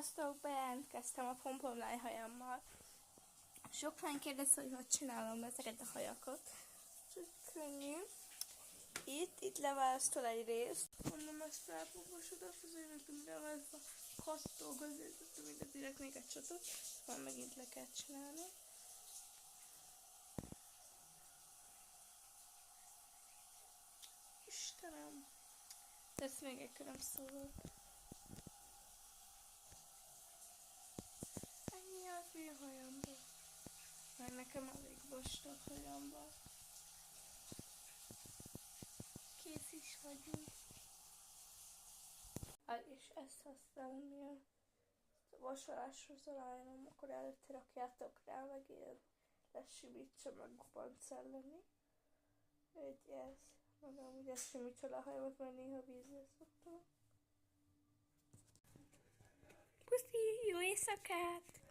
Sziasztok! Bejelentkeztem a pompomláj hajammal. Sokan kérdezte, hogy csinálom ezeket a hajakat. Csak könnyű. Itt leválasztol egy részt. Mondom, ezt felpomposod, azért tudom, ez a kattog, azért mindent direkt még egy csatot. Már megint le kell csinálni. Istenem! Lesz még egy köröm szóval. Ennyi az mi a hajamban. Mert nekem elég vastag hajamban. Kész is vagyunk. És ezt használom, milyen vasaláshoz ajánlom, akkor előtte rakjátok rá, meg ilyen lesimítsa meg gubanc elleni. Egy ez. Meg amúgy ezt simítsa le a hajamat, mert néha vízzel szoktam. Puszi, jó éjszakát!